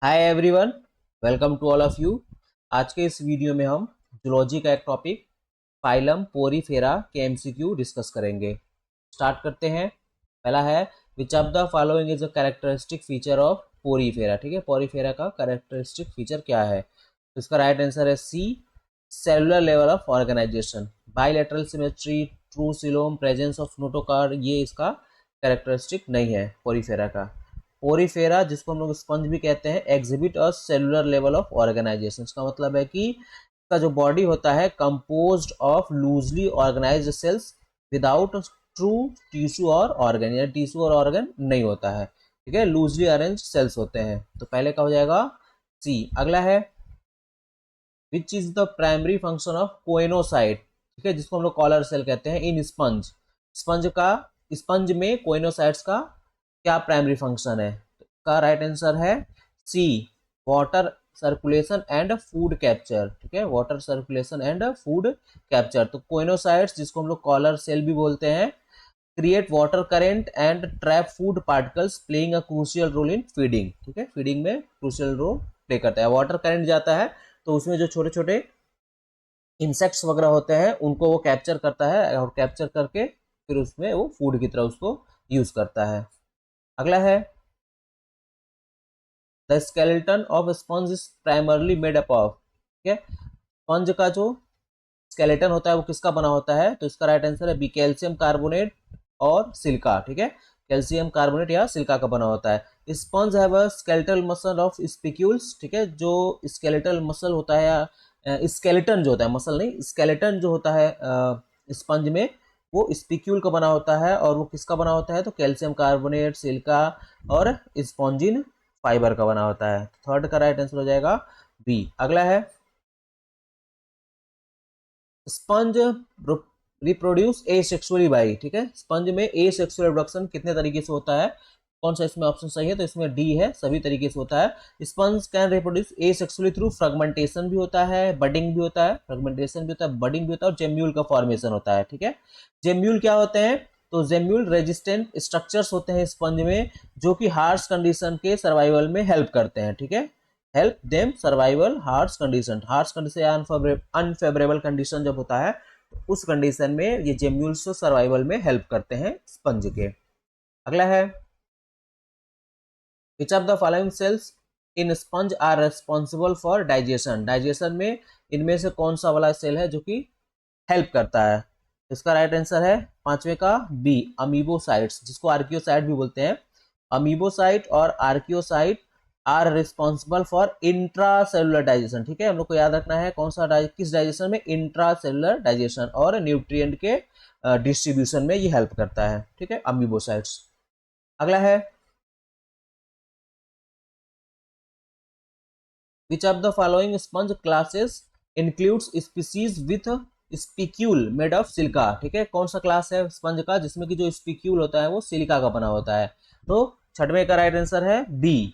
Hi everyone, welcome to all of you. आज के इस वीडियो में हम जूलॉजी का एक टॉपिक फाइलम पोरीफेरा के एमसीक्यू डिस्कस करेंगे। स्टार्ट करते हैं। पहला है which of the following is a characteristic feature of porifera. ठीक है, पोरीफेरा का कैरेक्टरिस्टिक फीचर क्या है? तो इसका राइट आंसर है C, cellular level of organisation, bilateral symmetry, true coelom, presence of notochord. ये इसका कैरेक्टरिस्टिक नहीं है पोरीफेरा का। पोरीफेरा, जिसको हम लोग स्पंज भी कहते हैं, exhibit a cellular level of organisation. इसका मतलब है कि इसका जो बॉडी होता है composed of loosely organised cells without true tissue और ऑर्गन, या टिश्यू और ऑर्गन नहीं होता है। ठीक है, लूजली अरेंज सेल्स होते हैं। तो पहले का हो जाएगा सी। अगला है which is the primary function of coenocyte. ठीक है, जिसको हम लोग कॉलर सेल कहते हैं इन स्पंज। स्पंज में कोइनोसाइट्स का क्या प्राइमरी फंक्शन है? तो इसका राइट आंसर है C, water circulation and food capture. ठीक है, water circulation and food capture. तो कोइनोसाइट्स, जिसको हम लोग कॉलर सेल भी बोलते हैं, create water current and trap food particles playing a crucial role in feeding. ठीक है, फीडिंग में क्रूशियल रोल प्ले करता है। वाटर करेंट जाता है तो उसमें जो छोटे छोटे इंसेक्ट्स वगैरह होते हैं उनको वो कैप्चर करता है, और कैप्चर करके फिर उसमें वो फूड की तरह उसको यूज करता है। अगला है the skeleton of sponge is primarily made up of. ठीक है, स्पंज का जो स्केलेटन होता है वो किसका बना होता है? तो इसका राइट आंसर है बी, कैल्शियम कार्बोनेट और सिलिका। ठीक है, कैल्शियम कार्बोनेट या सिलिका का बना होता है। Sponge have a skeletal muscle of spicules. ठीक है, जो स्केलेटल मसल होता है या स्केलेटन जो होता है, मसल नहीं, स्केलेटन जो होता है स्पंज में, वो स्पिक्यूल का बना होता है। और वो किसका बना होता है? तो कैल्शियम कार्बोनेट, सिलिका और स्पॉन्जिन फाइबर का बना होता है। थर्ड का राइट आंसर हो जाएगा बी। अगला है स्पंज रिप्रोड्यूस एसेक्सुअली बाई। ठीक है, स्पंज में एसेक्सुअल रिप्रोडक्शन कितने तरीके से होता है? कौन सा इसमें ऑप्शन सही है? तो इसमें डी है, सभी तरीके से होता है। Sponge can reproduce asexually through fragmentation भी होता है, बडिंग भी होता है, फ्रेगमेंटेशन भी होता है, बडिंग भी होता है, और जेम्यूल का फॉर्मेशन होता है। ठीक है, जेम्यूल क्या होते हैं? तो जेम्यूल रेजिस्टेंट स्ट्रक्चर्स होते हैं स्पंज में, जो कि हार्श कंडीशन के सर्वाइवल में हेल्प करते हैं। ठीक है, help them survival harsh condition. Harsh condition या अनफेवरेबल कंडीशन जब होता है तो उस कंडीशन में ये जेम्यूल्स सर्वाइवल में हेल्प करते हैं स्पंज के। अगला है which of the following cells in sponge are responsible for digestion. Digestion में इनमें से कौन सा वाला सेल है जो कि हेल्प करता है? इसका राइट आंसर है पांचवे का बी, अमीबोसाइट्स, जिसको आर्कियोसाइट भी बोलते हैं। अमीबोसाइट और archaeocyte are responsible for intracellular digestion. ठीक है, हम लोग को याद रखना है कौन सा किस डाइजेशन में? इंट्रासेलुलर डाइजेशन और न्यूट्रिएंट के डिस्ट्रीब्यूशन में ये हेल्प करता है। ठीक है, अमीबोसाइट्स। अगला है which of the following sponge classes includes species with spicule made of silica. ठीक है, कौन सा क्लास है स्पंज का जिसमें कि जो स्पिक्यूल होता है वो सिलिका का बना होता है? तो छठवें का राइट आंसर है बी।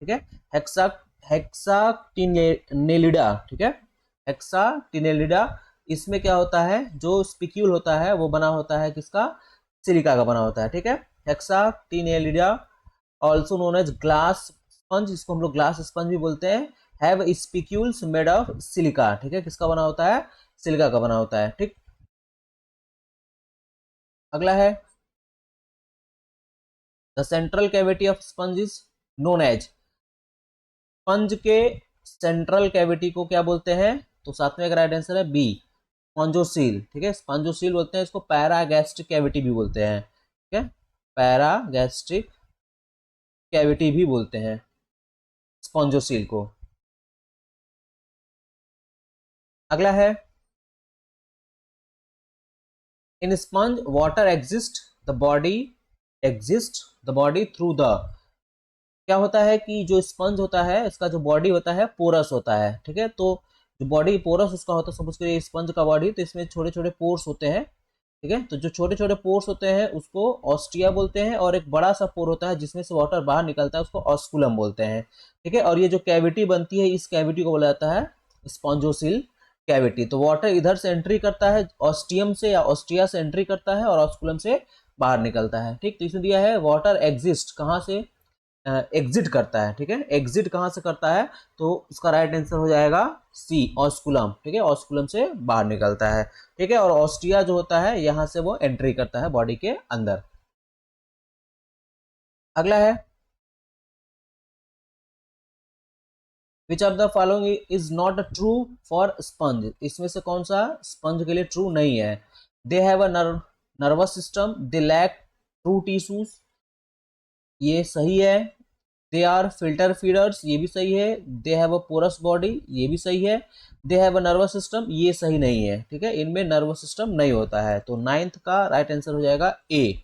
ठीक है, हेक्सा हेक्साटिनेलिडा। ठीक है, हेक्साटिनेलिडा, इसमें क्या होता है? जो स्पिक्यूल होता है वो बना होता है किसका? सिलिका का बना होता है। ठीक है, Hexactinellida also known as glass sponge, इसको हम लोग ग्लास स्पंज भी बोलते हैं, have spicules made of silica. ठीक है, किसका बना होता है? सिलिका का बना होता है। ठीक, अगला है the central cavity of sponge is known as. Sponge के सेंट्रल कैविटी को क्या बोलते हैं? तो सातवें का राइट आंसर है बी, स्पॉन्जोसील। ठीक है, स्पॉन्जोसील बोलते हैं इसको, पैरागैस्ट्रिक कैविटी भी बोलते हैं। ठीक है, पैरागैस्ट्रिक कैविटी भी बोलते हैं स्पॉन्जोसील को। अगला है in sponge water exist the body through the. क्या होता है कि जो स्पंज होता है इसका जो बॉडी होता है पोरस होता है। ठीक है, तो जो बॉडी पोरस उसका होता है, सपोज करिए स्पंज का बॉडी, तो इसमें छोटे छोटे पोर्स होते हैं। ठीक है, तो जो छोटे छोटे पोर्स होते हैं उसको ऑस्टिया बोलते हैं, और एक बड़ा सा पोर होता है जिसमें से वाटर बाहर निकलता है उसको ऑस्कुलम बोलते हैं। ठीक है, और ये जो कैविटी बनती है इस कैविटी को बोला जाता है स्पॉन्जोसिल कैविटी। तो वाटर इधर से एंट्री करता है ऑस्टियम से या ऑस्टिया से एंट्री करता है, और ऑस्कुलम से बाहर निकलता है। ठीक, तो इसमें दिया है वाटर एग्जिस्ट कहाँ से? एग्जिट करता है, ठीक है। एग्जिट कहाँ से करता है, तो उसका राइट आंसर हो जाएगा सी, ऑस्कुलम, ठीक है। ऑस्कुलम से बाहर निकलता है, ठीक है। और ऑस्टिया जो होता है यहाँ से वो एंट्री करता है बॉडी के अंदर। अगला है which of the following is not true for sponge. इसमें से कौन सा स्पंज के लिए ट्रू नहीं है। They have a nervous system, they lack true tissues, ये सही है। दे आर फिल्टर फीडर्स, ये भी सही है। They have a porous body, ये भी सही है। They have a nervous system, ये सही नहीं है, ठीक है। इनमें नर्वस सिस्टम नहीं होता है, तो नाइन्थ का राइट आंसर हो जाएगा A.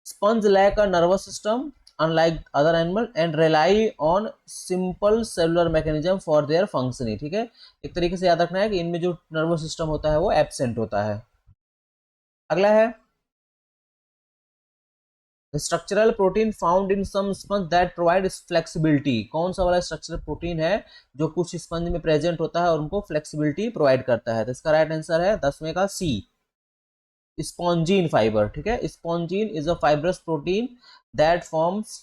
Sponge lack a nervous system unlike other animal and rely on simple cellular mechanism for their functioning, ठीक है। एक तरीके से याद रखना है कि इनमें जो नर्वस सिस्टम होता है वो एब्सेंट होता है। अगला है structural protein found in some sponge that provide flexibility. कौन सा वाला स्ट्रक्चरल प्रोटीन है जो कुछ स्पंज में प्रेजेंट होता है और उनको फ्लेक्सिबिलिटी प्रोवाइड करता है, तो इसका राइट आंसर है 10वें का सी, स्पॉन्जीन फाइबर, ठीक है। Spongin is a fibrous protein that forms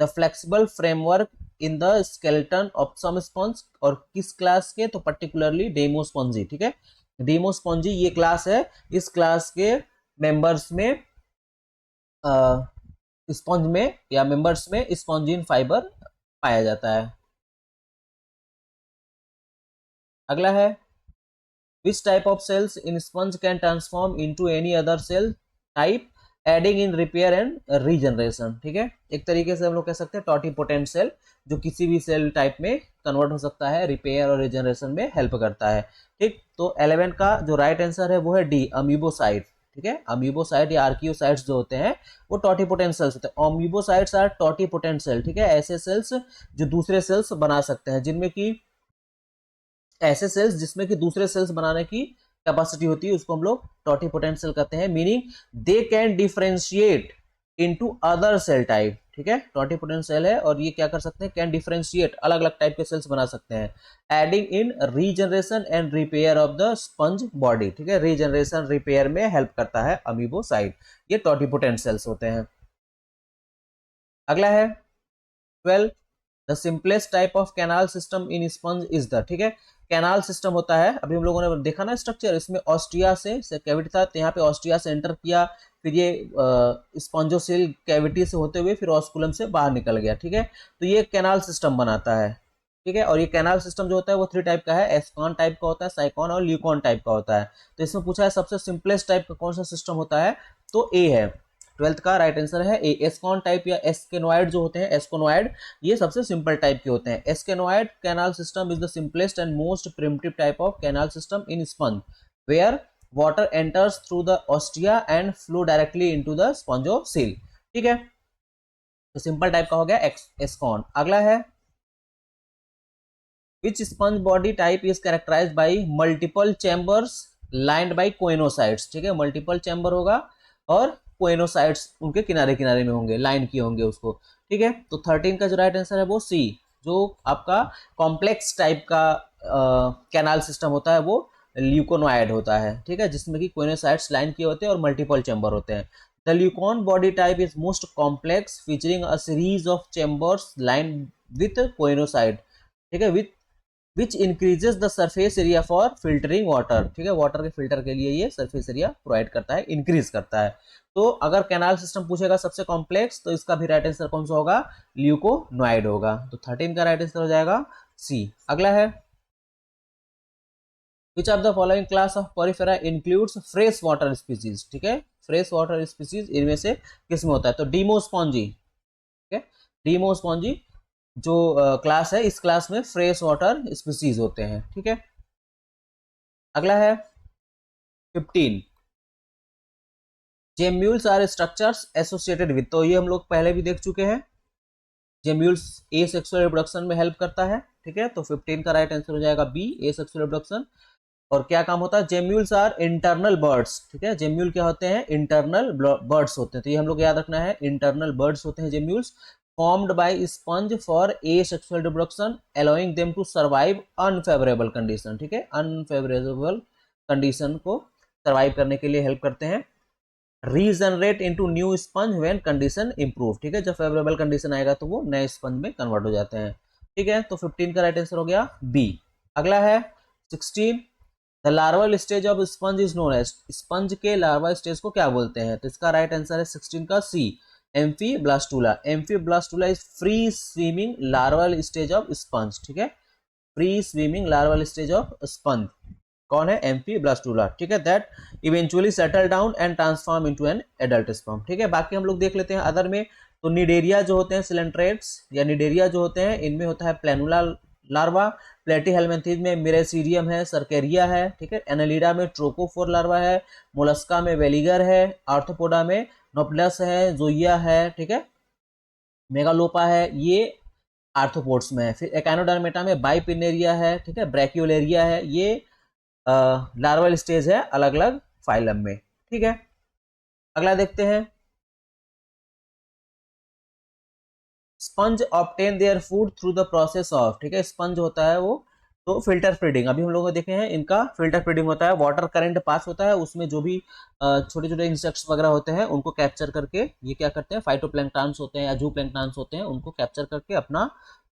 the flexible framework in the skeleton of some sponge. और किस क्लास के, तो पर्टिकुलरली डेमोस्पॉन्जी, ठीक है। डेमोस्पॉन्जी ये क्लास है, इस क्लास के मेंबर्स में स्पंज में या मेंबर्स में स्पॉन्जिन फाइबर पाया जाता है। अगला है which type of cells in sponge can transform into any other cell type aiding in repair and regeneration, ठीक है। एक तरीके से हम लोग कह सकते हैं टॉटिपोटेंट सेल, जो किसी भी सेल टाइप में कन्वर्ट हो सकता है, रिपेयर और रीजनरेशन में हेल्प करता है, ठीक। तो 11 का जो राइट आंसर है वो है डी, अमीबोसाइट, ठीक है। अमीबोसाइट या आर्कियोसाइट्स जो होते हैं वो टॉटिपोटेंट सेल्स होते हैं। अमीबोसाइट्स आर टॉटिपोटेंट सेल, ठीक है। ऐसे सेल्स जो दूसरे सेल्स बना सकते हैं, जिनमें की ऐसे सेल्स जिसमें कि दूसरे सेल्स बनाने की कैपेसिटी होती है, उसको हम लोग टॉटिपोटेंट सेल कहते हैं। Meaning they can differentiate into other cell type, ठीक है। टॉटिपोटेंट सेल है और ये क्या कर सकते हैं, कैन डिफरेंशिएट, अलग अलग टाइप के सेल्स बना सकते हैं। Adding in regeneration and repair of the sponge body, ठीक है। रीजनरेशन रिपेयर में हेल्प करता है अमीबोसाइट, ये टॉटिपोटेंट सेल्स होते हैं। अगला है 12 the simplest type of canal system in sponge is the, ठीक है। कैनाल सिस्टम होता है, अभी हम लोगों ने देखा ना स्ट्रक्चर, इसमें ऑस्टिया से कैविटी था, तो यहाँ पे ऑस्टिया से एंटर किया, फिर ये स्पॉन्जोसेल कैविटी से होते हुए फिर ऑस्कुलम से बाहर निकल गया, ठीक है। तो ये कैनाल सिस्टम बनाता है, ठीक है। और ये कैनाल सिस्टम जो होता है वो 3 टाइप का है, एस्कॉन टाइप का होता है, साइकॉन और ल्यूकॉन टाइप का होता है। तो इसमें पूछा है सबसे सिंपलेस्ट टाइप का कौन सा सिस्टम होता है, तो ए है। 12th का राइट आंसर है ए, एस्कॉन टाइप या एस्केनोइड जो होते हैं, एस्कोनोइड, ये सबसे सिंपल टाइप के होते हैं। Asconoid canal system is the simplest and most primitive type of canal system in sponge where water enters through the ostia and flow directly into the spongocoel, ठीक है। तो सिंपल टाइप का हो गया Ascon. अगला है which sponge body type is characterised by multiple chambers lined by choanocytes, ठीक है। मल्टीपल चैम्बर होगा और कोइनोसाइट्स उनके किनारे किनारे में होंगे, लाइन किए होंगे उसको, ठीक है। तो 13 का जो राइट आंसर है वो सी, जो आपका कॉम्प्लेक्स टाइप का कैनाल सिस्टम होता है वो ल्यूकोनोइड होता है, ठीक है, जिसमें कि कोइनोसाइट्स लाइन किए होते हैं और मल्टीपल चैम्बर होते हैं। The leucon body type is most complex featuring a series of chambers line with choanocyte, ठीक है, which increases the surface area for filtering water, ठीक है। वाटर के फिल्टर के लिए ये सरफेस एरिया प्रोवाइड करता है, इंक्रीज करता है। तो अगर कैनाल सिस्टम पूछेगा सबसे कॉम्प्लेक्स, तो इसका भी राइट आंसर कौन सा होगा, ल्यूकोनॉइड होगा। तो 13 का राइट आंसर हो जाएगा सी। अगला है which of the following class of Porifera includes fresh water species, ठीक है। फ्रेश वाटर स्पीसीज इनमें से किस में होता है, तो डीमोस्पॉन्जी, ठीक है। डीमोस्पॉन्जी जो क्लास है, इस क्लास में फ्रेश वाटर स्पीसीज होते हैं, ठीक है। अगला है 15 gemmules are structures associated with, तो ये हम लोग पहले भी देख चुके हैं। जेम्यूल्स ए सेक्सुअल रिप्रोडक्शन में हेल्प करता है, ठीक है। तो 15 का राइट आंसर हो जाएगा बी, ए सेक्सुअल रिप्रोडक्शन। और क्या काम होता है, जेम्यूल्स आर इंटरनल बर्ड्स, ठीक है। जेम्यूल क्या होते हैं, इंटरनल बर्ड्स होते हैं, तो ये हम लोग याद रखना है, इंटरनल बर्ड्स होते हैं gemmules, formed by sponge for asexual reproduction allowing them to survive unfavorable condition, ठीक है। अनफेवरेबल कंडीशन को सर्वाइव करने के लिए हेल्प करते हैं। Regenerate into new sponge when condition improve, ठीक है, जब फेवरेबल कंडीशन आएगा तो वो नए स्पंज में कन्वर्ट हो जाते हैं, ठीक है। तो 15 का राइट आंसर हो गया बी। अगला है 16, the larval stage of sponge is known as, sponge के लार्वा स्टेज को क्या बोलते हैं, तो इसका राइट आंसर है 16 का C, amphiblastula. Amphiblastula is free swimming larval stage of sponge, ठीक है, free swimming larval stage of sponge कौन है, एम्फीब्लास्टुला, ठीक है, that eventually settle down and transform into an adult sperm, ठीक है। बाकी हम लोग देख लेते हैं अदर में, तो निडेरिया जो होते हैं सिलेंट्रेट्स या निडेरिया जो होते हैं इनमें होता है प्लेनुला लार्वा, प्लेटीहेल्मिन्थीज में मिरेसीरियम है, सर्केरिया है, ठीक है, एनालिडा में ट्रोकोफोर लार्वा है, मोलस्का में वेलिगर है, आर्थ्रोपोडा में नोप्लस है, जोइया है, ठीक है, मेगालोपा है, ये आर्थ्रोपोड्स में है। फिर एकाइनोडर्मेटा में बाइपिनेरिया है, ठीक है, ब्रैक्यूलेरिया है, ये लार्वल स्टेज है अलग अलग फाइलम में, ठीक है। अगला देखते हैं, sponge obtain their food through the process of, ठीक है, स्पंज होता है वो तो फिल्टर फीडिंग, अभी हम लोगों ने देखे हैं इनका फिल्टर फीडिंग होता है, वाटर करंट पास होता है, उसमें जो भी छोटे छोटे इंसेक्ट्स वगैरह होते हैं उनको कैप्चर करके ये क्या करते हैं, फाइटोप्लैंक्टन्स होते हैं या जूप्लैंक्टन्स होते हैं, उनको कैप्चर करके अपना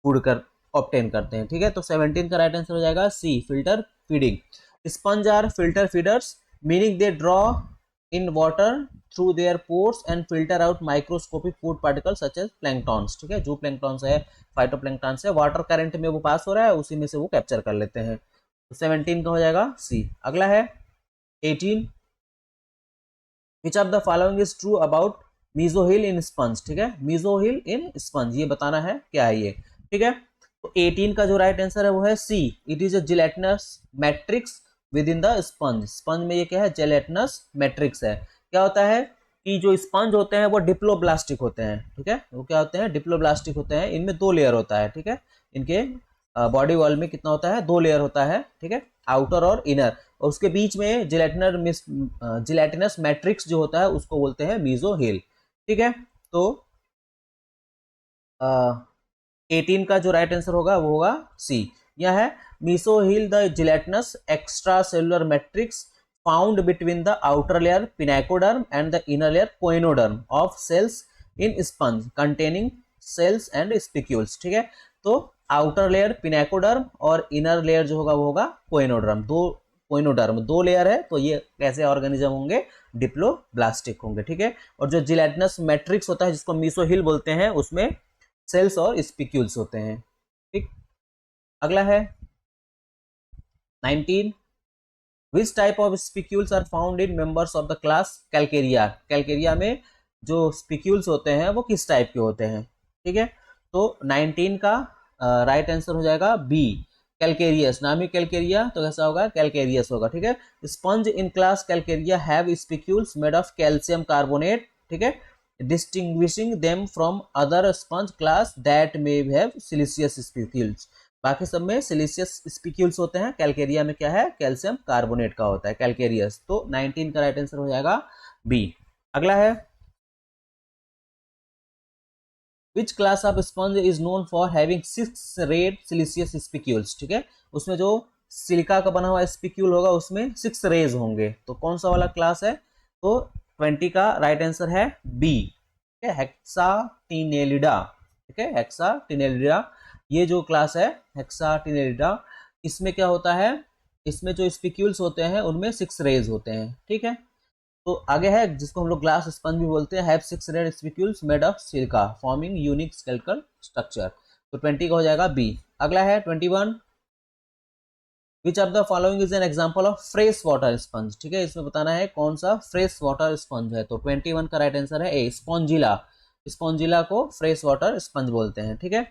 फूड कर ऑब्टेन करते हैं, ठीक है। तो 17 का राइट आंसर हो जाएगा C, filter feeding. Sponge are filter feeders, meaning they draw in water through their pores and filter out microscopic food particles such as planktons, ठीक है, जो प्लैंक्टॉन्स है, फाइटोप्लैंक्टन्स है, वाटर करंट में वो पास हो रहा है, उसी में से वो कैप्चर कर लेते हैं। तो 17 का हो जाएगा सी। अगला है 18, which of the following is true about mesohyl in sponge, ठीक है, मीजोहिल इन स्पंज ये बताना है क्या है ये, ठीक है। तो 18 का जो राइट आंसर है वो है C, it is a gelatinous matrix within the sponge. Sponge में ये क्या है, जेलेटिनस मैट्रिक्स है। क्या होता है कि जो स्पंज होते हैं वो डिप्लोब्लास्टिक होते हैं, ठीक है, वो क्या होते हैं, डिप्लोब्लास्टिक होते हैं, इनमें 2 लेयर होता है, ठीक है, इनके बॉडी वॉल में कितना होता है, 2 लेयर होता है, ठीक है, आउटर और इनर, और उसके बीच में जिलेटिनस मैट्रिक्स जो होता है उसको बोलते हैं मीजोहिल, ठीक है। तो 18 का जो राइट आंसर होगा वो होगा सी, यह है mesohyl the gelatinous extracellular matrix found between the outer layer pinacoderm and the inner layer choanoderm of cells in sponge containing cells and spicules, ठीक है। तो आउटर लेयर पिनाकोडर्म और इनर लेयर जो होगा वो होगा कोइनोडर्म, दो लेयर है, तो ये कैसे ऑर्गेनिज्म होंगे, डिप्लोब्लास्टिक होंगे, ठीक है। और जो जिलेटिनस मैट्रिक्स होता है जिसको मीसोहिल बोलते हैं उसमें सेल्स और स्पिक्यूल्स होते हैं, ठीक। अगला है 19, which type of spicules are found in members of the class calcarea. Calcarea में जो स्पिक्यूल्स होते हैं वो किस टाइप के होते हैं, ठीक है। तो 19 का राइट आंसर हो जाएगा बी, कैलकेरियस। नाम ही कैलकेरिया तो कैसा होगा, कैलकेरियस होगा, ठीक है। Sponge in class Calcarea have spicules made of calcium carbonate, ठीक है, distinguishing them from other sponge class that may have siliceous spicules। बाकी सब में सिलिशियस स्पिक्यूल्स होते हैं, कैलकेरिया में क्या है, कैल्शियम कार्बोनेट का होता है, कैलकेरियस। तो 19 का राइट आंसर हो जाएगा बी। अगला है विच class of sponge is known for having 6 red siliceous spicules, ठीक है, उसमें जो सिलिका का बना हुआ स्पिक्यूल होगा उसमें 6 रेज होंगे, तो कौन सा वाला क्लास है, तो 20 का राइट आंसर है बी, ठीक है, हेक्साटिनेलिडा, ठीक है, हेक्साटिनेलिडा ये जो क्लास है हेक्साटिनेलिडा, इसमें क्या होता है, इसमें जो स्पिक्यूल्स होते हैं उनमें 6 रेज होते हैं, ठीक है। तो आगे है जिसको हम लोग ग्लास स्पंज भी बोलते हैं, have 6 red spicules made of silica forming unique skeletal structure, तो 20 का हो जाएगा बी। अगला है 21, विच of the following is an example of fresh water sponge, ठीक है, इसमें बताना है कौन सा फ्रेश वाटर स्पंज है, तो 21 का राइट आंसर है ए, स्पॉन्जिला। स्पॉन्जिला को फ्रेश वाटर स्पंज बोलते हैं, ठीक है।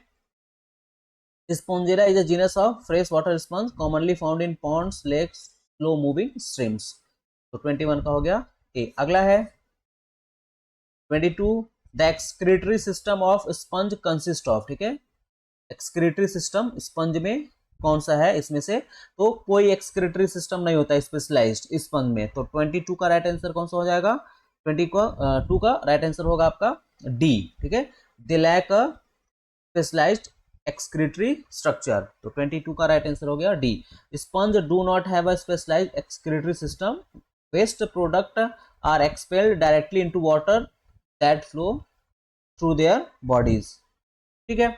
Spongilla is a genus of fresh water sponge commonly found in ponds, lakes, slow moving streams, तो 21 का हो गया ए। अगला है 22, the excretory system of sponge consist of, ठीक है, एक्सक्रीटरी सिस्टम स्पंज में कौन सा है इसमें से, तो कोई एक्सक्रीटरी सिस्टम नहीं होता स्पेशलाइज्ड स्पंज में, तो 22 का राइट आंसर कौन सा हो जाएगा, 22 का राइट आंसर होगा आपका डी, ठीक है, they lack a specialised excretory structure, तो 22 का राइट आंसर हो गया D. Sponge do not have a specialised excretory system, waste product are expelled directly into water that flow through their bodies. ठीक है,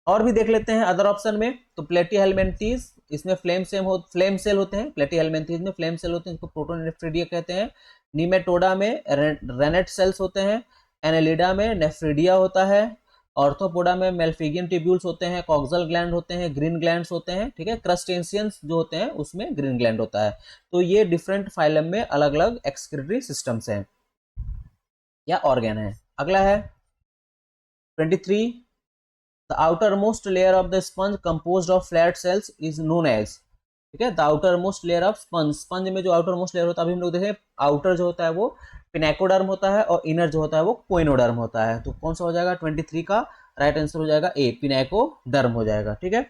और भी देख लेते हैं अदर ऑप्शन में। तो प्लेटीहेल्मिन्थीज, इसमें फ्लेम सेल होते हैं। प्लेटीहेल्मिन्थीज में फ्लेम सेल होते हैं, इसको प्रोटोनेफ्रिडिया कहते हैं। निमेटोडा में रेनेट सेल्स होते हैं। एनेलिडा में नेफ्रिडिया होता है। ऑर्थोपोडा में मेल्फिगियन ट्यूब्यूल्स होते हैं। कॉक्सल ग्लैंड होते हैं, ग्रीन ग्लैंड्स होते हैं। ठीक है, क्रस्टेशियंस जो होते हैं उसमें ग्रीन ग्लैंड होता है। तो ये डिफरेंट फाइलम में अलग अलग एक्सक्रीटरी सिस्टम्स हैं या ऑर्गन है। अगला है 23, the outermost layer of the sponge composed of flat cells is known as. ठीक है, the outermost layer of sponge, sponge में जो आउटर मोस्ट लेयर होता है, अभी हम लोग देखें आउटर जो होता है वो पिनेकोडर्म होता है और इनर जो होता है वो कोइनोडर्म होता है। तो कौन सा हो जाएगा 23 का राइट आंसर हो जाएगा ए, पिनेकोडर्म हो जाएगा। ठीक है,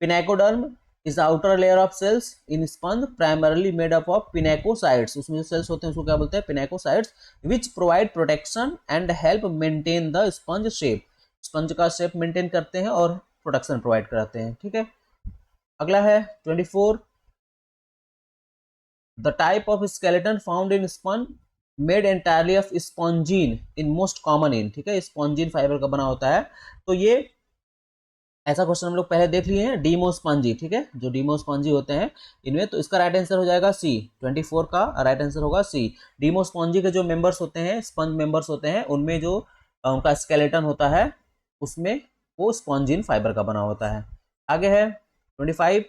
pinacoderm is outer layer of cells in sponge primarily made up of pinacocytes. उसमें जो सेल्स होते हैं उसको क्या बोलते हैं, pinacocytes, which provide protection and help maintain the sponge shape. Sponge का शेप मेंटेन करते हैं और प्रोटेक्शन प्रोवाइड कराते हैं। ठीक है, अगला है 24, the type of skeleton found in sponge made entirely of spongin in most common in. ठीक है, स्पॉन्जीन फाइबर का बना होता है। तो ये ऐसा क्वेश्चन हम लोग पहले देख लिए हैं, डीमोस्पॉन्जी। ठीक है, जो डीमोस्पॉन्जी होते हैं इनमें, तो इसका राइट आंसर हो जाएगा सी, 24 का राइट आंसर होगा सी। डीमोस्पॉन्जी के जो मेंबर्स होते हैं, स्पंज मेंबर्स होते हैं, उनमें जो उनका स्केलेटन होता है उसमें वो स्पॉन्जिन फाइबर का बना होता है। आगे है 25,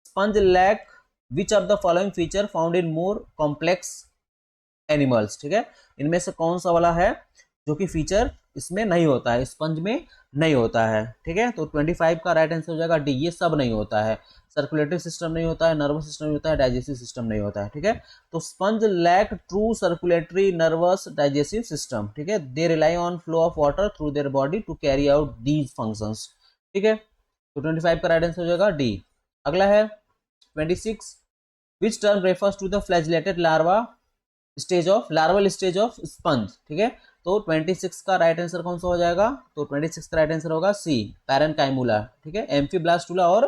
sponge lack which of the following feature found in more complex animals. ठीक है, इनमें से कौन सा वाला है जो कि फीचर इसमें नहीं होता है, स्पंज में नहीं होता है। ठीक है, तो 25 का राइट आंसर हो जाएगा डी, ये सब नहीं होता है। सर्कुलेटरी सिस्टम नहीं होता है, नर्वस सिस्टम नहीं होता है, डाइजेस्टिव सिस्टम नहीं होता है। ठीक है, तो sponge lack true circulatory nervous digestive system. ठीक है, they rely on flow of water through their body to carry out these functions. ठीक है, तो 25 का राइट आंसर हो जाएगा डी। अगला है 26, which term refers to the flagellated larva stage of larval stage of sponge. ठीक है, तो 26 का राइट आंसर कौन सा हो जाएगा, तो 26 का राइट आंसर होगा सी, पैरेनकाइमुला। ठीक है, एम्फीब्लास्टुला और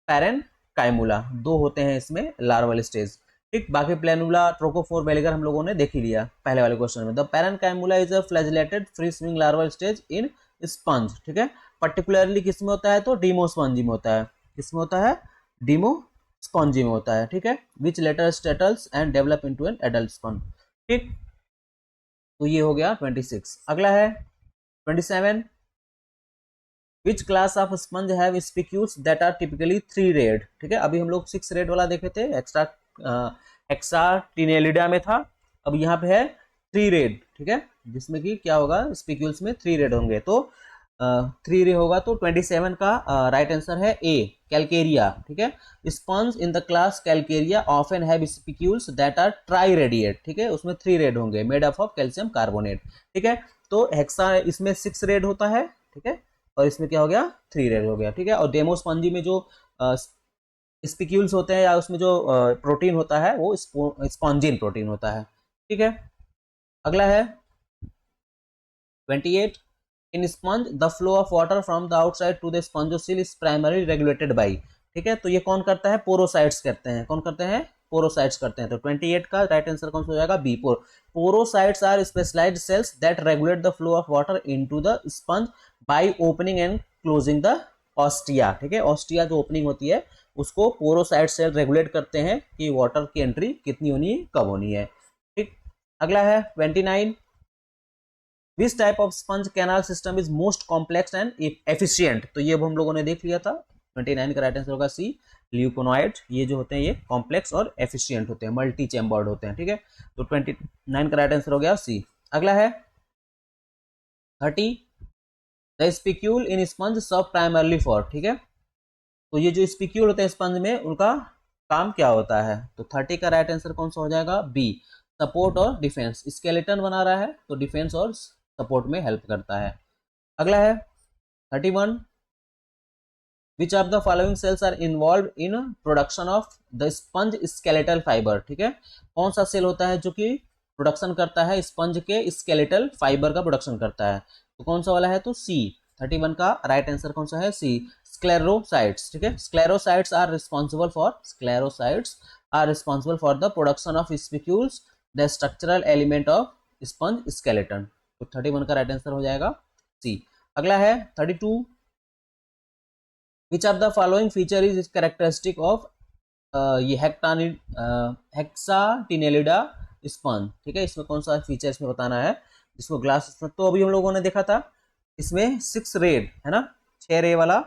पैरेनकाइमुला दो होते हैं इसमें लार्वल स्टेज। ठीक, बाकी प्लेनुला, ट्रोकोफोर, बेलिगर हम लोगों ने देख ही लिया पहले वाले क्वेश्चन में। The parenchymula is a flagellated free swimming larval stage in sponge. ठीक है, पर्टिकुलरली किसमें होता है, तो डीमोस्पॉन्जी में होता है। किसमें होता है, डीमोस्पॉन्जी में होता है। ठीक है, which later settles and develop into an adult sponge. ठीक, तो ये हो गया 26। अगला है 27, which class of sponge have spicules that are typically 3 rayed. ठीक है, अभी हम लोग 6 रेड वाला देखे थे, एक्साटिनेलिडा में था, अब यहाँ पे है 3 रेड। ठीक है, जिसमें कि क्या होगा, स्पिक्यूल्स में 3 रेड होंगे। तो 3 रे होगा, तो 27 का राइट आंसर है ए, कैलकेरिया। ठीक है, sponge in the class calcarea often have spicules that are triradiate. ठीक है, उसमें 3 रेड होंगे, made up of calcium carbonate. ठीक है, तो हेक्सा इसमें 6 रेड होता है। ठीक है, और इसमें क्या हो गया, 3 रेड हो गया। ठीक है, और डेमोस्पंजी में जो स्पिक्यूल्स होते हैं या उसमें जो प्रोटीन होता है वो स्पॉन्जिन प्रोटीन होता है। ठीक है, अगला है 28, in sponge the flow of water from the outside to the spongocoel is primary regulated by. ठीक है, तो ये कौन करता है, पोरोसाइट्स करते हैं। कौन करते हैं, पोरोसाइट्स करते हैं। तो 28 का राइट आंसर कौन सा हो जाएगा, B, porocytes are specialised cells that regulate the flow of water into the sponge by opening and closing the ostia. ठीक है, ऑस्टिया जो ओपनिंग होती है उसको पोरोसाइट सेल रेगुलेट करते हैं कि वाटर की एंट्री कितनी होनी है, कब होनी है। ठीक, अगला है 29, विच type of sponge canal system is most complex and efficient. तो ये हम लोगों ने देख लिया था, 29 का राइट आंसर होगा सी, ल्यूकोनॉइड। ये जो होते हैं ये कॉम्प्लेक्स और एफिशिएंट होते हैं, मल्टी चैम्बर्ड होते हैं। ठीक है, तो 29 का राइट आंसर हो गया सी। अगला है 30, the spicule in sponge serve primarily for. ठीक है, तो ये जो स्पिक्यूल होते हैं स्पंज में, उनका काम क्या होता है, तो 30 का राइट आंसर कौन सा हो जाएगा, बी, सपोर्ट और डिफेंस। स्केलेटन बना रहा है तो डिफेंस और सपोर्ट में हेल्प करता है। अगला है 31, which of the following cells are involve in production of the sponge skeletal fibre. ठीक है, कौन सा सेल होता है जो कि प्रोडक्शन करता है स्पंज के स्केलेटल फाइबर का प्रोडक्शन करता है, तो कौन सा वाला है, तो सी, 31 का राइट आंसर कौन सा है, सी, स्क्लेरोसाइट्स, ठीक है। Sclerocytes are responsible for the production of spicules, the structural element of sponge skeleton. तो 31 का राइट आंसर हो जाएगा सी। अगला है 32, विच of the following feature is characteristic of ये हेक्साटिनेलिडा स्पंज, ठीक है। इसमें कौन सा फीचर इसमें बताना है, जिसको ग्लास, तो अभी हम लोगों ने देखा था इसमें 6 रेड है ना, 6 रे वाला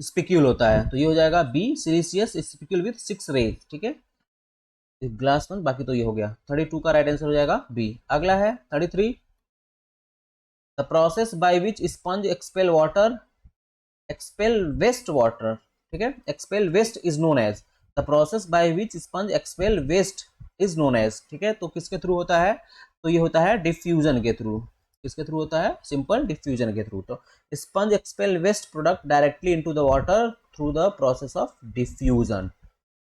स्पिक्यूल होता है, तो ये हो जाएगा B, siliceous spicule with 6 rays, ठीक है। ग्लास में, बाकी तो ये हो गया। 32 का राइट आंसर हो जाएगा बी। अगला है 33, the process by which sponge expel waste water, ठीक है। Expel waste is known as, the process by which sponge expel waste is known as, ठीक है। तो किसके थ्रू होता है, तो ये होता है डिफ्यूजन के थ्रू। किसके थ्रू होता है, सिंपल डिफ्यूजन के थ्रू। तो sponge expel waste product directly into the water through the process of diffusion,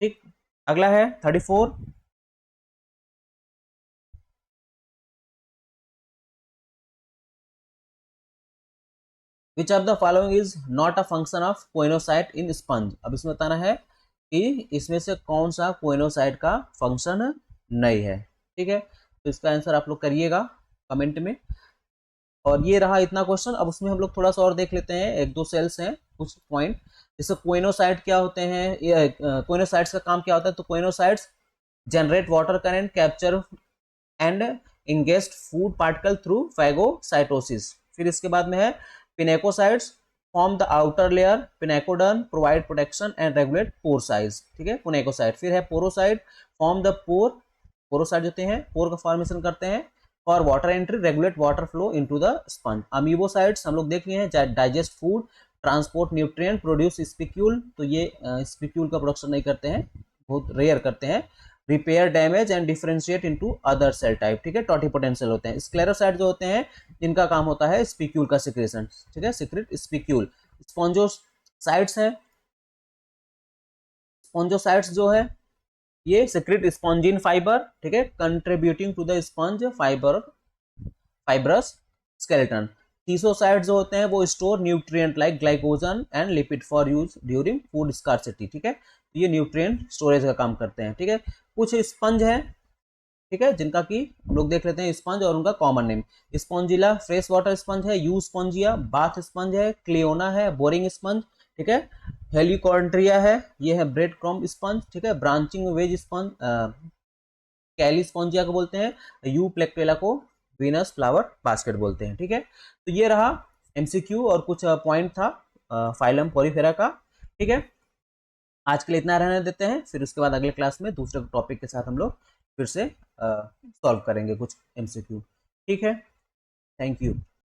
ठीक। अगला है 34, which of the following is not a function of choanocyte in sponge. अब इसमें बताना है कि इसमें से कौन सा कोइनोसाइट का फंक्शन नहीं है, ठीक है। तो इसका आंसर आप लोग करिएगा कमेंट में। और ये रहा इतना क्वेश्चन। अब उसमें हम लोग थोड़ा सा और देख लेते हैं, एक दो सेल्स हैं कुछ पॉइंट। जैसे कोइनोसाइट क्या होते हैं, कोइनोसाइट्स का काम क्या होता है, तो choanocytes generate water current, capture and ingest food particle through phagocytosis. फिर इसके बाद में है pinacocytes form the outer layer, pinacoderm provide protection and regulate pore size, ठीक है, पिनेकोसाइट। फिर है पोरोसाइट फॉर्म द पोर, पोरोसाइट होते हैं पोर का फॉर्मेशन करते हैं for water entry, regulate water flow into the sponge. Amoebocytes हम लोग देख लिए हैं, digest food, transport nutrient, produce spicule, तो ये स्पिक्यूल का प्रोडक्शन नहीं करते हैं, बहुत रेयर करते हैं। Repair damage and differentiate into other cell type, ठीक है, टॉटिपोटेंशियल होते हैं। स्क्लेरोसाइट जो होते हैं इनका काम होता है स्पिक्यूल का सिक्रेशन, ठीक है, सिक्रेट स्पिक्यूल। स्पॉन्जोसाइट्स हैं, स्पॉन्जोसाइट्स जो है ये सिक्रेट स्पॉन्जिन फाइबर, ठीक है, contributing to the sponge fibrous skeleton. Thesocytes जो होते हैं वो store nutrient like glycogen and lipid for use during food scarcity, ठीक है, ये न्यूट्रिएंट स्टोरेज का काम करते हैं, ठीक है। कुछ स्पंज है, ठीक है, जिनका की हम लोग देख लेते हैं स्पंज और उनका common name. Spongilla fresh water sponge है, यू स्पॉन्जिया बाथ स्पंज है, क्लियोना है बोरिंग स्पंज, ठीक है, हेलिकॉन्ट्रिया है, ये है ब्रेड क्रॉम्ब स्पंज, ठीक है, ब्रांचिंग वेज स्पंज कैली स्पॉन्जिया को बोलते हैं, यू प्लेक्टेला को वीनस फ्लावर बास्केट बोलते हैं, ठीक है। तो ये रहा एमसीक्यू और कुछ पॉइंट था फाइलम पोरीफेरा का, ठीक है। आज के लिए इतना रहने देते हैं, फिर उसके बाद अगले क्लास में दूसरे टॉपिक के साथ हम लोग फिर से सॉल्व करेंगे कुछ एमसीक्यू, ठीक है। Thank you.